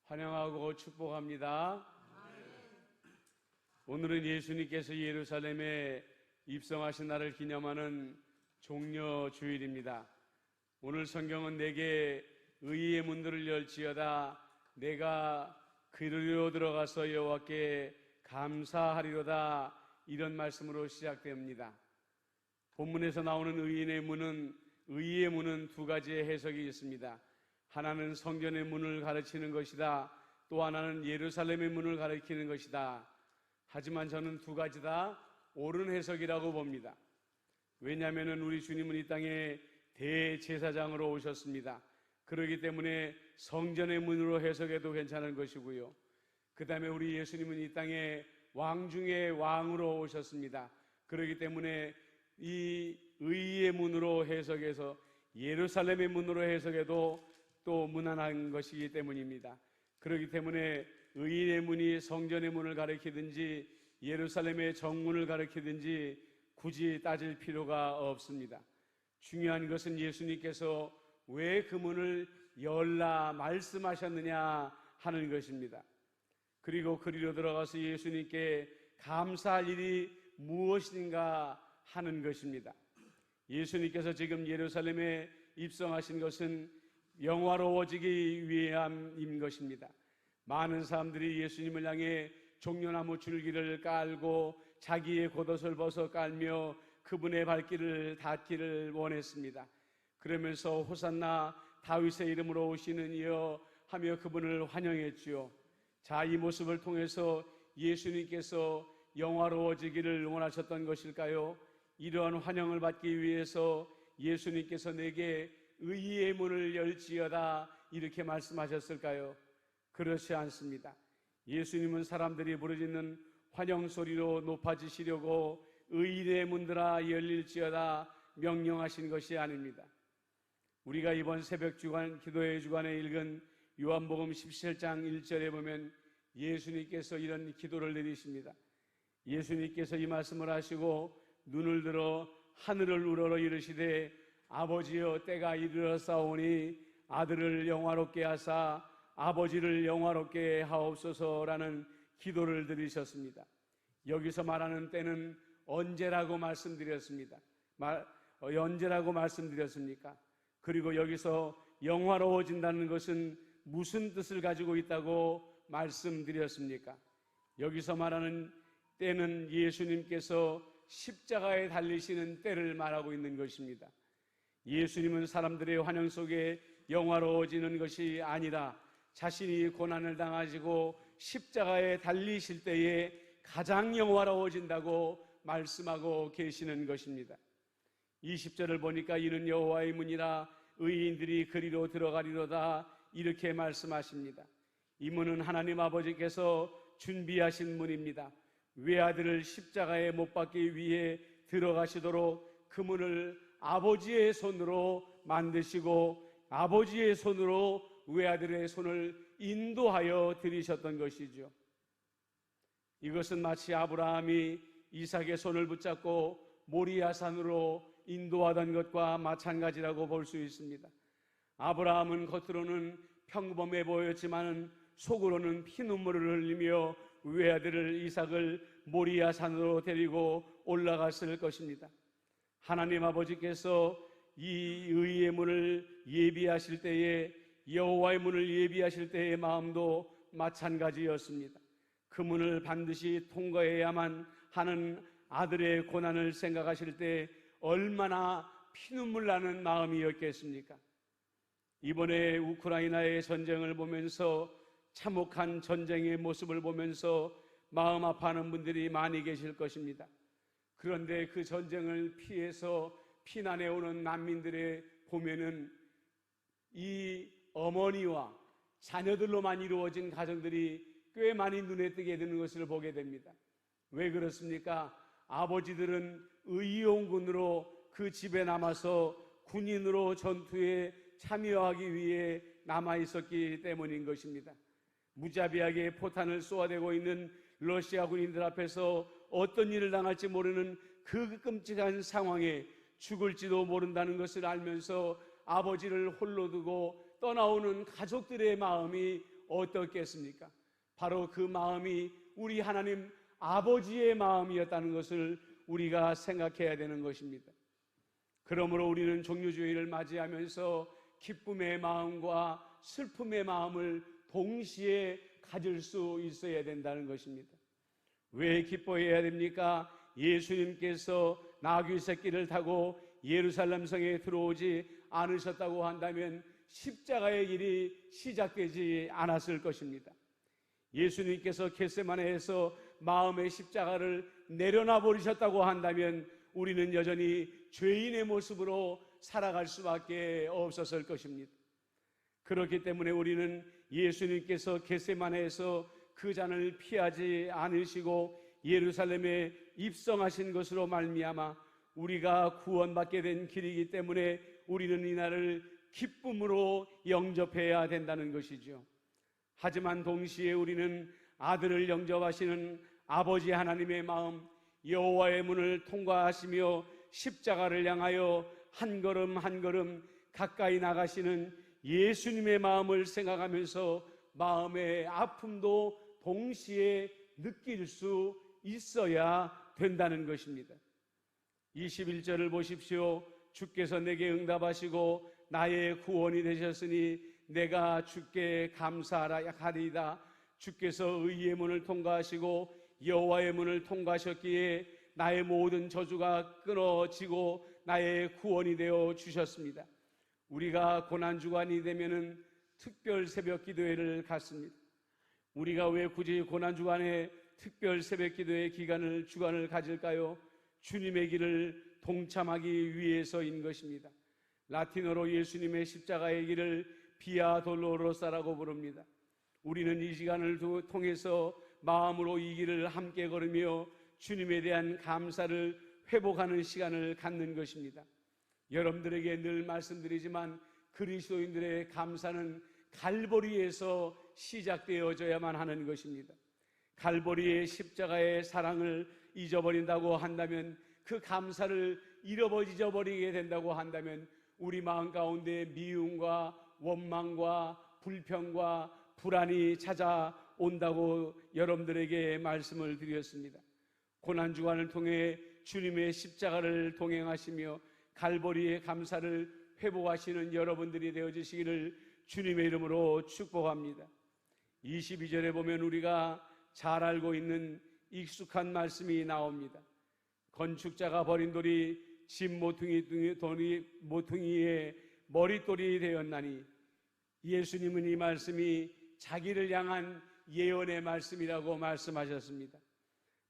환영하고 축복합니다. 오늘은 예수님께서 예루살렘에 입성하신 날을 기념하는 종려 주일입니다. 오늘 성경은 내게 의의 문들을 열지어다 내가 그리로 들어가서 여호와께 감사하리로다, 이런 말씀으로 시작됩니다. 본문에서 나오는 의의 문은 두 가지의 해석이 있습니다. 하나는 성전의 문을 가르치는 것이다, 또 하나는 예루살렘의 문을 가리키는 것이다. 하지만 저는 두 가지 다 옳은 해석이라고 봅니다. 왜냐하면 우리 주님은 이 땅에 대제사장으로 오셨습니다. 그렇기 때문에 성전의 문으로 해석해도 괜찮은 것이고요, 그 다음에 우리 예수님은 이 땅에 왕 중에 왕으로 오셨습니다. 그렇기 때문에 이 의의 문으로 해석해서 예루살렘의 문으로 해석해도 또 무난한 것이기 때문입니다. 그렇기 때문에 의의 문이 성전의 문을 가리키든지 예루살렘의 정문을 가리키든지 굳이 따질 필요가 없습니다. 중요한 것은 예수님께서 왜 그 문을 열라 말씀하셨느냐 하는 것입니다. 그리고 그리로 들어가서 예수님께 감사할 일이 무엇인가 하는 것입니다. 예수님께서 지금 예루살렘에 입성하신 것은 영화로워지기 위함인 것입니다. 많은 사람들이 예수님을 향해 종려나무 줄기를 깔고 자기의 겉옷을 벗어 깔며 그분의 발길을 닿기를 원했습니다. 그러면서 호산나 다윗의 이름으로 오시는 이여 하며 그분을 환영했지요. 자, 이 모습을 통해서 예수님께서 영화로워지기를 원하셨던 것일까요? 이러한 환영을 받기 위해서 예수님께서 내게 의의 문을 열지어다 이렇게 말씀하셨을까요? 그렇지 않습니다. 예수님은 사람들이 부르짖는 환영 소리로 높아지시려고 의의 문들아 열릴지어다 명령하신 것이 아닙니다. 우리가 이번 새벽 주간 기도회 주간에 읽은 요한복음 17장 1절에 보면 예수님께서 이런 기도를 내리십니다. 예수님께서 이 말씀을 하시고 눈을 들어 하늘을 우러러 이르시되 아버지여, 때가 이르렀사오니 아들을 영화롭게 하사 아버지를 영화롭게 하옵소서라는 기도를 드리셨습니다. 여기서 말하는 때는 언제라고 말씀드렸습니까? 그리고 여기서 영화로워진다는 것은 무슨 뜻을 가지고 있다고 말씀드렸습니까? 여기서 말하는 때는 예수님께서 십자가에 달리시는 때를 말하고 있는 것입니다. 예수님은 사람들의 환영 속에 영화로워지는 것이 아니라 자신이 고난을 당하시고 십자가에 달리실 때에 가장 영화로워진다고 말씀하고 계시는 것입니다. 20절을 보니까 이는 여호와의 문이라 의인들이 그리로 들어가리로다 이렇게 말씀하십니다. 이 문은 하나님 아버지께서 준비하신 문입니다. 외아들을 십자가에 못 박기 위해 들어가시도록 그 문을 아버지의 손으로 만드시고 아버지의 손으로 외아들의 손을 인도하여 들이셨던 것이죠. 이것은 마치 아브라함이 이삭의 손을 붙잡고 모리아산으로 인도하던 것과 마찬가지라고 볼 수 있습니다. 아브라함은 겉으로는 평범해 보였지만 속으로는 피눈물을 흘리며 외아들을 이삭을 모리아산으로 데리고 올라갔을 것입니다. 하나님 아버지께서 이 의의 문을 예비하실 때에 여호와의 문을 예비하실 때의 마음도 마찬가지였습니다. 그 문을 반드시 통과해야만 하는 아들의 고난을 생각하실 때 얼마나 피눈물 나는 마음이었겠습니까? 이번에 우크라이나의 전쟁을 보면서 참혹한 전쟁의 모습을 보면서 마음 아파하는 분들이 많이 계실 것입니다. 그런데 그 전쟁을 피해서 피난해 오는 난민들의 보면은 이 어머니와 자녀들로만 이루어진 가정들이 꽤 많이 눈에 띄게 되는 것을 보게 됩니다. 왜 그렇습니까? 아버지들은 의용군으로 그 집에 남아서 군인으로 전투에 참여하기 위해 남아 있었기 때문인 것입니다. 무자비하게 포탄을 쏘아대고 있는 러시아 군인들 앞에서 어떤 일을 당할지 모르는 그 끔찍한 상황에 죽을지도 모른다는 것을 알면서 아버지를 홀로 두고 떠나오는 가족들의 마음이 어떻겠습니까? 바로 그 마음이 우리 하나님 아버지의 마음이었다는 것을 우리가 생각해야 되는 것입니다. 그러므로 우리는 종료주일을 맞이하면서 기쁨의 마음과 슬픔의 마음을 동시에 가질 수 있어야 된다는 것입니다. 왜 기뻐해야 됩니까? 예수님께서 나귀 새끼를 타고 예루살렘 성에 들어오지 않으셨다고 한다면 십자가의 길이 시작되지 않았을 것입니다. 예수님께서 겟세마네에서 마음의 십자가를 내려놔 버리셨다고 한다면 우리는 여전히 죄인의 모습으로 살아갈 수밖에 없었을 것입니다. 그렇기 때문에 우리는 예수님께서 겟세마네에서 그 잔을 피하지 않으시고 예루살렘에 입성하신 것으로 말미암아 우리가 구원받게 된 길이기 때문에 우리는 이날을 기쁨으로 영접해야 된다는 것이죠. 하지만 동시에 우리는 아들을 영접하시는 아버지 하나님의 마음, 여호와의 문을 통과하시며 십자가를 향하여 한 걸음 한 걸음 가까이 나가시는 예수님의 마음을 생각하면서 마음의 아픔도 동시에 느낄 수 있어야 된다는 것입니다. 21절을 보십시오. 주께서 내게 응답하시고 나의 구원이 되셨으니 내가 주께 감사하리이다. 주께서 의의 문을 통과하시고 여호와의 문을 통과하셨기에 나의 모든 저주가 끊어지고 나의 구원이 되어 주셨습니다. 우리가 고난주간이 되면은 특별 새벽 기도회를 갖습니다. 우리가 왜 굳이 고난주간에 특별 새벽 기도회 주간을 가질까요? 주님의 길을 동참하기 위해서인 것입니다. 라틴어로 예수님의 십자가의 길을 비아 돌로로사라고 부릅니다. 우리는 이 시간을 통해서 마음으로 이 길을 함께 걸으며 주님에 대한 감사를 회복하는 시간을 갖는 것입니다. 여러분들에게 늘 말씀드리지만 그리스도인들의 감사는 갈보리에서 시작되어져야만 하는 것입니다. 갈보리의 십자가의 사랑을 잊어버린다고 한다면, 그 감사를 잊어버리게 된다고 한다면 우리 마음 가운데 미움과 원망과 불평과 불안이 찾아온다고 여러분들에게 말씀을 드렸습니다. 고난주간을 통해 주님의 십자가를 동행하시며 갈보리의 감사를 회복하시는 여러분들이 되어주시기를 주님의 이름으로 축복합니다. 22절에 보면 우리가 잘 알고 있는 익숙한 말씀이 나옵니다. 건축자가 버린 돌이 집 모퉁이의 머릿돌이 되었나니, 예수님은 이 말씀이 자기를 향한 예언의 말씀이라고 말씀하셨습니다.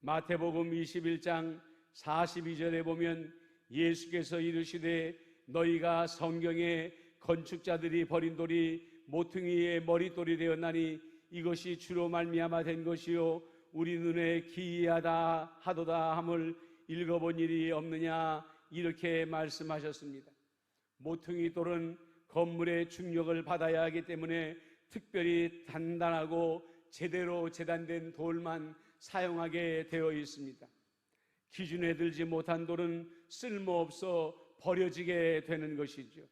마태복음 21장 42절에 보면 예수께서 이르시되 너희가 성경에 건축자들이 버린 돌이 모퉁이의 머릿돌이 되었나니 이것이 주로 말미암아 된 것이요 우리 눈에 기이하다 하도다 함을 읽어본 일이 없느냐, 이렇게 말씀하셨습니다. 모퉁이 돌은 건물의 중력을 받아야 하기 때문에 특별히 단단하고 제대로 제단된 돌만 사용하게 되어 있습니다. 기준에 들지 못한 돌은 쓸모없어 버려지게 되는 것이죠.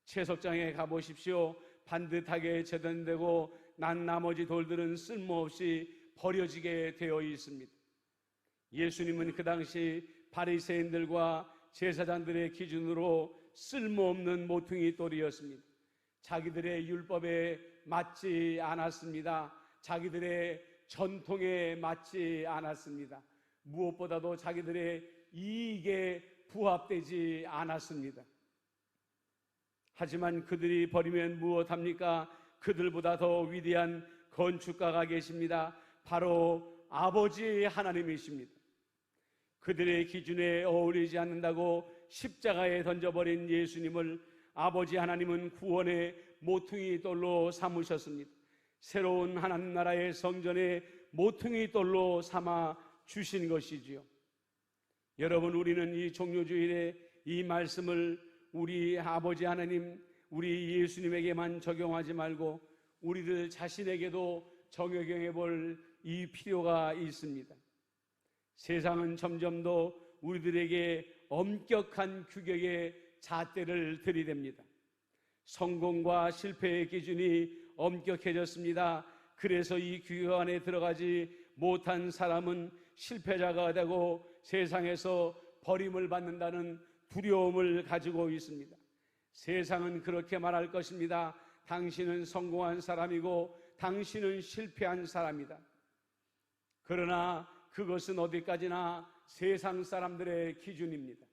채석장에 가보십시오. 반듯하게 제단되고 난 나머지 돌들은 쓸모없이 버려지게 되어 있습니다. 예수님은 그 당시 바리새인들과 제사장들의 기준으로 쓸모없는 모퉁이 돌이었습니다. 자기들의 율법에 맞지 않았습니다. 자기들의 전통에 맞지 않았습니다. 무엇보다도 자기들의 이익에 부합되지 않았습니다. 하지만 그들이 버리면 무엇합니까? 그들보다 더 위대한 건축가가 계십니다. 바로 아버지 하나님이십니다. 그들의 기준에 어울리지 않는다고 십자가에 던져버린 예수님을 아버지 하나님은 구원의 모퉁이 돌로 삼으셨습니다. 새로운 하나님 나라의 성전의 모퉁이 돌로 삼아 주신 것이지요. 여러분, 우리는 이 종료주일에 이 말씀을 우리 아버지 하나님, 우리 예수님에게만 적용하지 말고 우리들 자신에게도 적용해 볼 이 필요가 있습니다. 세상은 점점 더 우리들에게 엄격한 규격의 잣대를 들이댑니다. 성공과 실패의 기준이 엄격해졌습니다. 그래서 이 규 안에 들어가지 못한 사람은 실패자가 되고 세상에서 버림을 받는다는 두려움을 가지고 있습니다. 세상은 그렇게 말할 것입니다. 당신은 성공한 사람이고 당신은 실패한 사람이다. 그러나 그것은 어디까지나 세상 사람들의 기준입니다.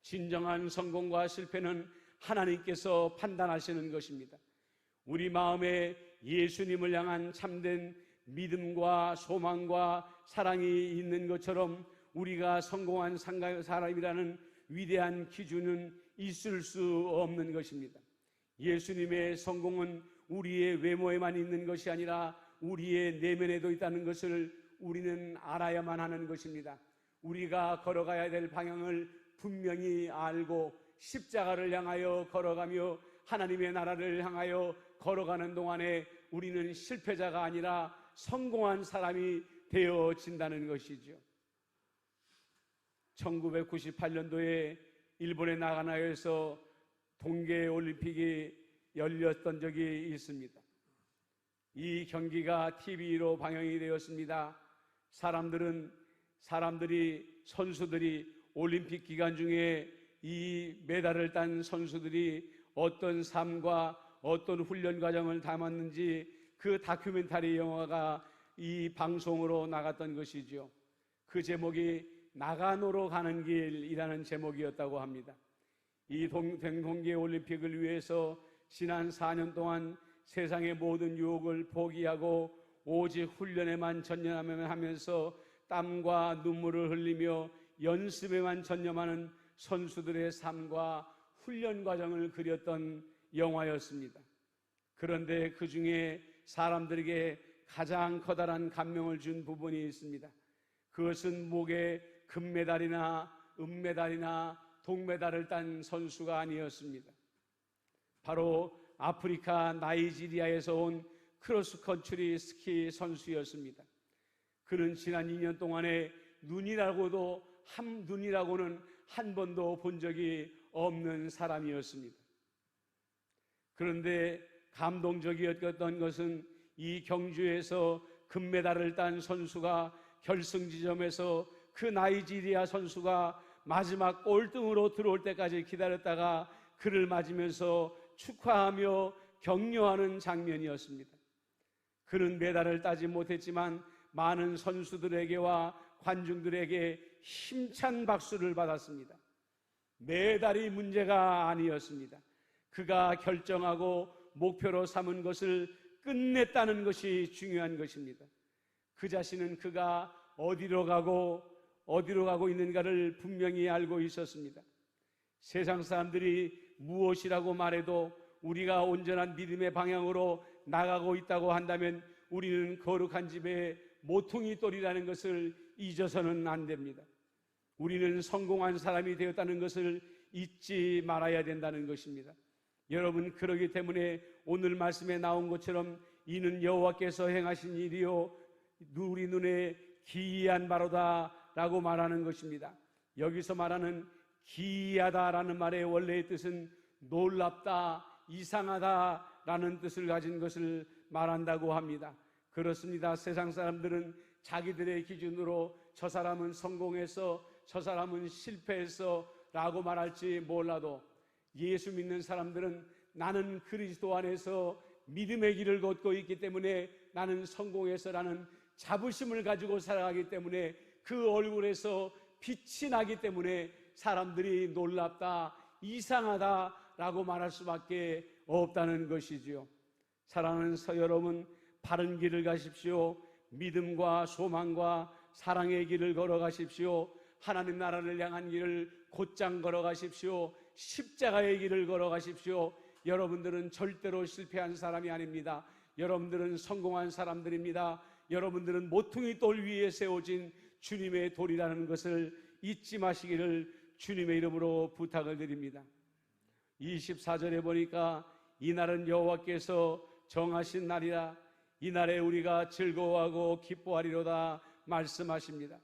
진정한 성공과 실패는 하나님께서 판단하시는 것입니다. 우리 마음에 예수님을 향한 참된 믿음과 소망과 사랑이 있는 것처럼 우리가 성공한 사람이라는 위대한 기준은 있을 수 없는 것입니다. 예수님의 성공은 우리의 외모에만 있는 것이 아니라 우리의 내면에도 있다는 것을 우리는 알아야만 하는 것입니다. 우리가 걸어가야 될 방향을 분명히 알고 십자가를 향하여 걸어가며 하나님의 나라를 향하여 걸어가는 동안에 우리는 실패자가 아니라 성공한 사람이 되어진다는 것이죠. 1998년도에 일본의 나가나요에서 동계올림픽이 열렸던 적이 있습니다. 이 경기가 TV로 방영이 되었습니다. 선수들이 올림픽 기간 중에 이 메달을 딴 선수들이 어떤 삶과 어떤 훈련 과정을 담았는지 그 다큐멘터리 영화가 이 방송으로 나갔던 것이죠. 그 제목이 나가노로 가는 길이라는 제목이었다고 합니다. 이 동계올림픽을 위해서 지난 4년 동안 세상의 모든 유혹을 포기하고 오직 훈련에만 전념하면서 땀과 눈물을 흘리며 연습에만 전념하는 선수들의 삶과 훈련 과정을 그렸던 영화였습니다. 그런데 그 중에 사람들에게 가장 커다란 감명을 준 부분이 있습니다. 그것은 목에 금메달이나 은메달이나 동메달을 딴 선수가 아니었습니다. 바로 아프리카 나이지리아에서 온 크로스컨트리 스키 선수였습니다. 그는 지난 2년 동안에 눈이라고는 한 번도 본 적이 없는 사람이었습니다. 그런데 감동적이었던 것은 이 경주에서 금메달을 딴 선수가 결승 지점에서 그 나이지리아 선수가 마지막 꼴등으로 들어올 때까지 기다렸다가 그를 맞으면서 축하하며 격려하는 장면이었습니다. 그는 메달을 따지 못했지만 많은 선수들에게와 관중들에게 힘찬 박수를 받았습니다. 메달이 문제가 아니었습니다. 그가 결정하고 목표로 삼은 것을 끝냈다는 것이 중요한 것입니다. 그 자신은 그가 어디로 가고 있는가를 분명히 알고 있었습니다. 세상 사람들이 무엇이라고 말해도 우리가 온전한 믿음의 방향으로 나가고 있다고 한다면 우리는 거룩한 집에 모퉁이 돌이라는 것을 잊어서는 안 됩니다. 우리는 성공한 사람이 되었다는 것을 잊지 말아야 된다는 것입니다. 여러분, 그러기 때문에 오늘 말씀에 나온 것처럼 이는 여호와께서 행하신 일이요 우리 눈에 기이한 바로다 라고 말하는 것입니다. 여기서 말하는 기이하다라는 말의 원래의 뜻은 놀랍다, 이상하다 라는 뜻을 가진 것을 말한다고 합니다. 그렇습니다. 세상 사람들은 자기들의 기준으로 저 사람은 성공해서 저 사람은 실패해서 라고 말할지 몰라도 예수 믿는 사람들은 나는 그리스도 안에서 믿음의 길을 걷고 있기 때문에 나는 성공해서라는 자부심을 가지고 살아가기 때문에 그 얼굴에서 빛이 나기 때문에 사람들이 놀랍다, 이상하다 라고 말할 수밖에 없다는 것이지요. 사랑하는 여러분, 바른 길을 가십시오. 믿음과 소망과 사랑의 길을 걸어가십시오. 하나님 나라를 향한 길을 곧장 걸어가십시오. 십자가의 길을 걸어가십시오. 여러분들은 절대로 실패한 사람이 아닙니다. 여러분들은 성공한 사람들입니다. 여러분들은 모퉁이 돌 위에 세워진 주님의 돌이라는 것을 잊지 마시기를 주님의 이름으로 부탁을 드립니다. 24절에 보니까 이날은 여호와께서 정하신 날이라, 이날에 우리가 즐거워하고 기뻐하리로다 말씀하십니다.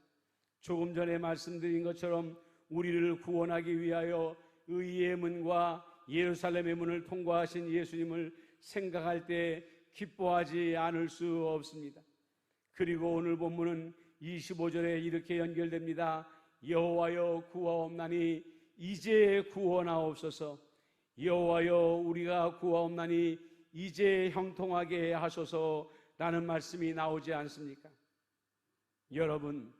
조금 전에 말씀드린 것처럼 우리를 구원하기 위하여 의의 문과 예루살렘의 문을 통과하신 예수님을 생각할 때 기뻐하지 않을 수 없습니다. 그리고 오늘 본문은 25절에 이렇게 연결됩니다. 여호와여 구하옵나니 이제 구원하옵소서. 여호와여 우리가 구하옵나니 이제 형통하게 하소서라는 말씀이 나오지 않습니까? 여러분,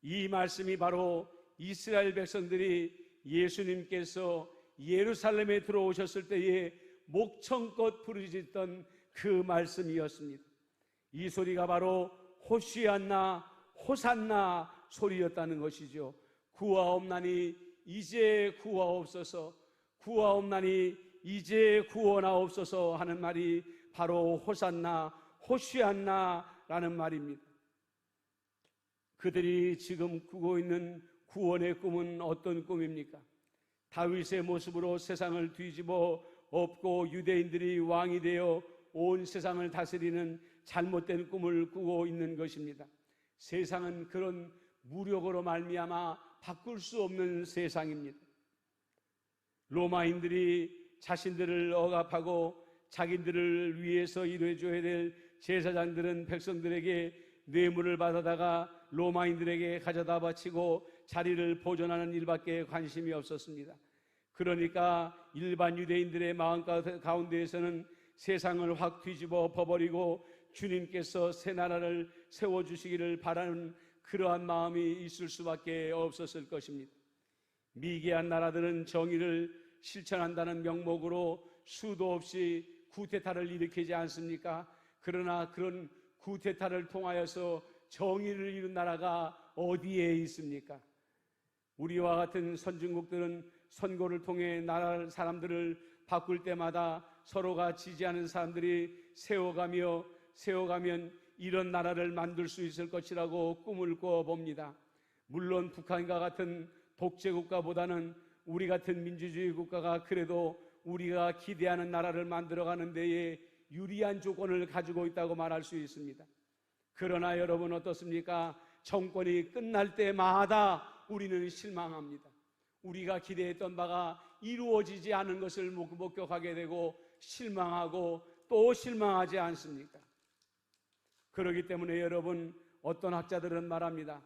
이 말씀이 바로 이스라엘 백성들이 예수님께서 예루살렘에 들어오셨을 때에 목청껏 부르짖던 그 말씀이었습니다. 이 소리가 바로 호시안나 호산나 소리였다는 것이죠. 구하옵나니 이제 구하옵소서, 구하옵나니 이제 구원하옵소서 하는 말이 바로 호산나 호시안나라는 말입니다. 그들이 지금 꾸고 있는 구원의 꿈은 어떤 꿈입니까? 다윗의 모습으로 세상을 뒤집어 엎고 유대인들이 왕이 되어 온 세상을 다스리는 잘못된 꿈을 꾸고 있는 것입니다. 세상은 그런 무력으로 말미암아 바꿀 수 없는 세상입니다. 로마인들이 자신들을 억압하고 자기들을 위해서 일해줘야 될 제사장들은 백성들에게 뇌물을 받아다가 로마인들에게 가져다 바치고 자리를 보존하는 일밖에 관심이 없었습니다. 그러니까 일반 유대인들의 마음 가운데에서는 세상을 확 뒤집어 엎어버리고 주님께서 새 나라를 세워주시기를 바라는 그러한 마음이 있을 수밖에 없었을 것입니다. 미개한 나라들은 정의를 실천한다는 명목으로 수도 없이 쿠데타를 일으키지 않습니까? 그러나 그런 쿠데타를 통하여서 정의를 이룬 나라가 어디에 있습니까? 우리와 같은 선진국들은 선거를 통해 나라 사람들을 바꿀 때마다 서로가 지지하는 사람들이 세워가면 이런 나라를 만들 수 있을 것이라고 꿈을 꿔봅니다. 물론 북한과 같은 독재국가보다는 우리 같은 민주주의 국가가 그래도 우리가 기대하는 나라를 만들어가는 데에 유리한 조건을 가지고 있다고 말할 수 있습니다. 그러나 여러분 어떻습니까? 정권이 끝날 때마다 우리는 실망합니다. 우리가 기대했던 바가 이루어지지 않은 것을 목격하게 되고 실망하고 또 실망하지 않습니까? 그렇기 때문에 여러분, 어떤 학자들은 말합니다.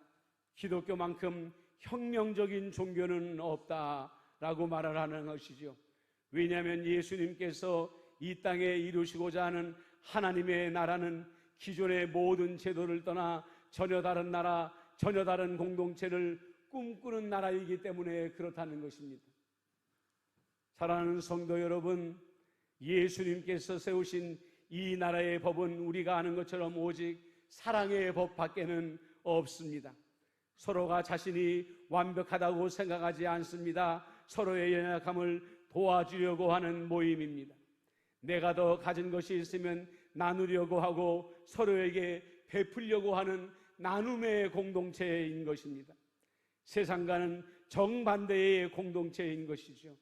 기독교만큼 혁명적인 종교는 없다라고 말을 하는 것이죠. 왜냐하면 예수님께서 이 땅에 이루시고자 하는 하나님의 나라는 기존의 모든 제도를 떠나 전혀 다른 나라, 전혀 다른 공동체를 꿈꾸는 나라이기 때문에 그렇다는 것입니다. 사랑하는 성도 여러분, 예수님께서 세우신 이 나라의 법은 우리가 아는 것처럼 오직 사랑의 법밖에는 없습니다. 서로가 자신이 완벽하다고 생각하지 않습니다. 서로의 연약함을 도와주려고 하는 모임입니다. 내가 더 가진 것이 있으면 나누려고 하고 서로에게 베풀려고 하는 나눔의 공동체인 것입니다. 세상과는 정반대의 공동체인 것이죠.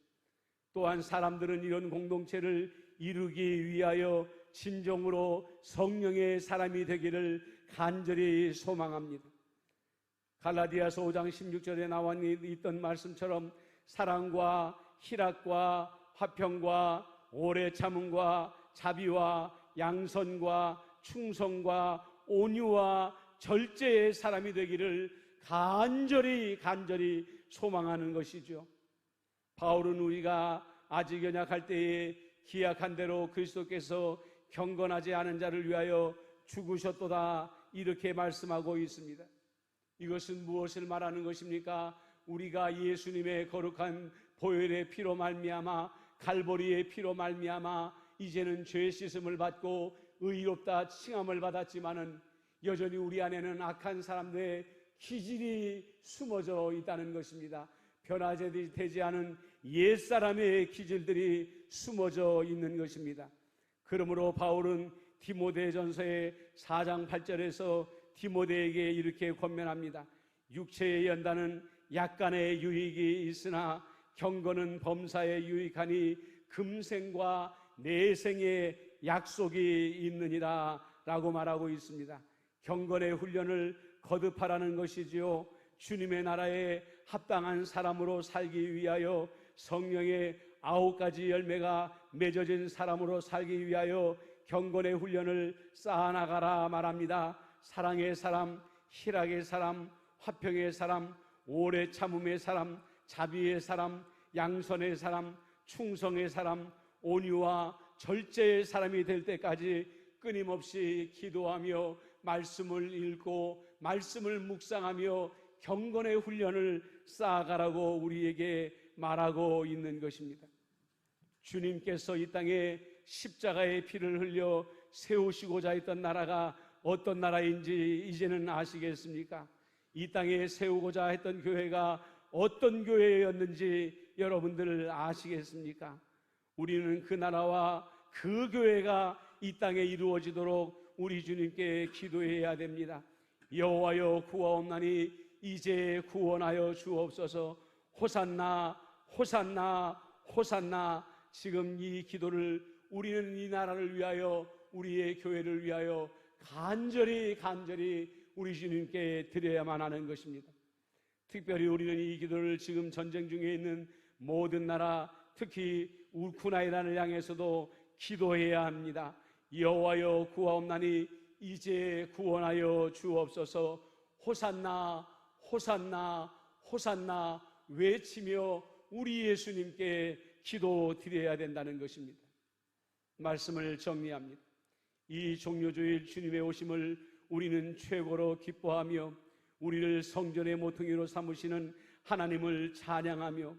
또한 사람들은 이런 공동체를 이루기 위하여 진정으로 성령의 사람이 되기를 간절히 소망합니다. 갈라디아서 5장 16절에 나와 있던 말씀처럼 사랑과 희락과 화평과 오래 참음과 자비와 양선과 충성과 온유와 절제의 사람이 되기를 간절히 소망하는 것이죠. 바울은 우리가 아직 연약할 때에 기약한 대로 그리스도께서 경건하지 않은 자를 위하여 죽으셨도다 이렇게 말씀하고 있습니다. 이것은 무엇을 말하는 것입니까? 우리가 예수님의 거룩한 보혈의 피로 말미암아 갈보리의 피로 말미암아 이제는 죄 씻음을 받고 의롭다 칭함을 받았지만은 여전히 우리 안에는 악한 사람들의 기질이 숨어져 있다는 것입니다. 변화되지 되지 않은 옛사람의 기질들이 숨어져 있는 것입니다. 그러므로 바울은 디모데전서의 4장 8절에서 디모데에게 이렇게 권면합니다. 육체의 연단은 약간의 유익이 있으나 경건은 범사에 유익하니 금생과 내생의 약속이 있느니라 라고 말하고 있습니다. 경건의 훈련을 거듭하라는 것이지요. 주님의 나라에 합당한 사람으로 살기 위하여 성령의 9가지 열매가 맺어진 사람으로 살기 위하여 경건의 훈련을 쌓아나가라 말합니다. 사랑의 사람, 희락의 사람, 화평의 사람, 오래 참음의 사람, 자비의 사람, 양선의 사람, 충성의 사람, 온유와 절제의 사람이 될 때까지 끊임없이 기도하며 말씀을 읽고 말씀을 묵상하며 경건의 훈련을 쌓아가라고 우리에게 말하고 있는 것입니다. 주님께서 이 땅에 십자가의 피를 흘려 세우시고자 했던 나라가 어떤 나라인지 이제는 아시겠습니까? 이 땅에 세우고자 했던 교회가 어떤 교회였는지 여러분들 아시겠습니까? 우리는 그 나라와 그 교회가 이 땅에 이루어지도록 우리 주님께 기도해야 됩니다. 여호와여 구하옵나니 이제 구원하여 주옵소서. 호산나 호산나 호산나. 지금 이 기도를 우리는 이 나라를 위하여, 우리의 교회를 위하여 간절히 우리 주님께 드려야만 하는 것입니다. 특별히 우리는 이 기도를 지금 전쟁 중에 있는 모든 나라, 특히 우크라이나를 향해서도 기도해야 합니다. 여호와여 구하옵나니 이제 구원하여 주옵소서. 호산나 호산나 호산나 외치며 우리 예수님께 기도 드려야 된다는 것입니다. 말씀을 정리합니다. 이 종료주일 주님의 오심을 우리는 최고로 기뻐하며 우리를 성전의 모퉁이로 삼으시는 하나님을 찬양하며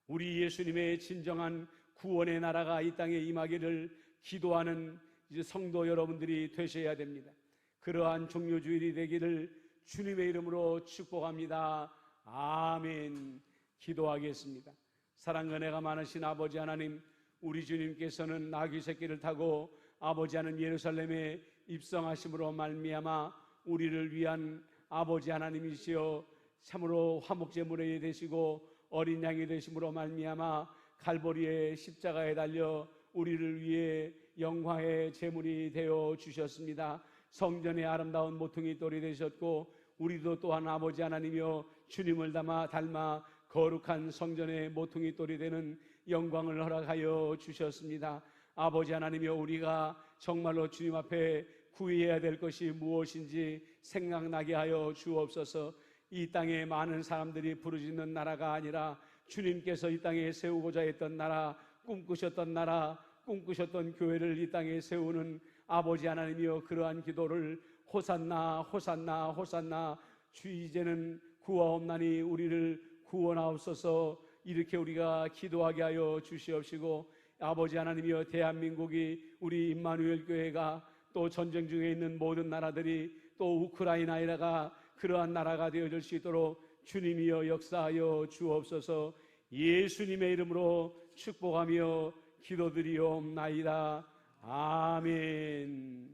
우리 예수님의 진정한 구원의 나라가 이 땅에 임하기를 기도하는 성도 여러분들이 되셔야 됩니다. 그러한 종료주일이 되기를 주님의 이름으로 축복합니다. 아멘. 기도하겠습니다. 사랑과 은혜가 많으신 아버지 하나님, 우리 주님께서는 나귀 새끼를 타고 아버지 하는 예루살렘에 입성하심으로 말미암아 우리를 위한 아버지 하나님이시여 참으로 화목제물이 되시고 어린 양이 되심으로 말미암아 갈보리의 십자가에 달려 우리를 위해 영광의 제물이 되어 주셨습니다. 성전의 아름다운 모퉁이 돌이 되셨고 우리도 또한 아버지 하나님이여 주님을 닮아 거룩한 성전의 모퉁이 돌이 되는 영광을 허락하여 주셨습니다. 아버지 하나님이여 우리가 정말로 주님 앞에 구해야 될 것이 무엇인지 생각나게 하여 주옵소서. 이 땅에 많은 사람들이 부르짖는 나라가 아니라 주님께서 이 땅에 세우고자 했던 나라, 꿈꾸셨던 나라, 꿈꾸셨던 교회를 이 땅에 세우는 아버지 하나님이여 그러한 기도를 호산나 호산나 호산나 주 이제는 구하옵나니 우리를 구원하옵소서. 이렇게 우리가 기도하게 하여 주시옵시고 아버지 하나님이여 대한민국이 우리 임마누엘 교회가 또 전쟁 중에 있는 모든 나라들이 또 우크라이나가 그러한 나라가 되어질 수 있도록 주님이여 역사하여 주옵소서. 예수님의 이름으로 축복하며 기도드리옵나이다. 아멘.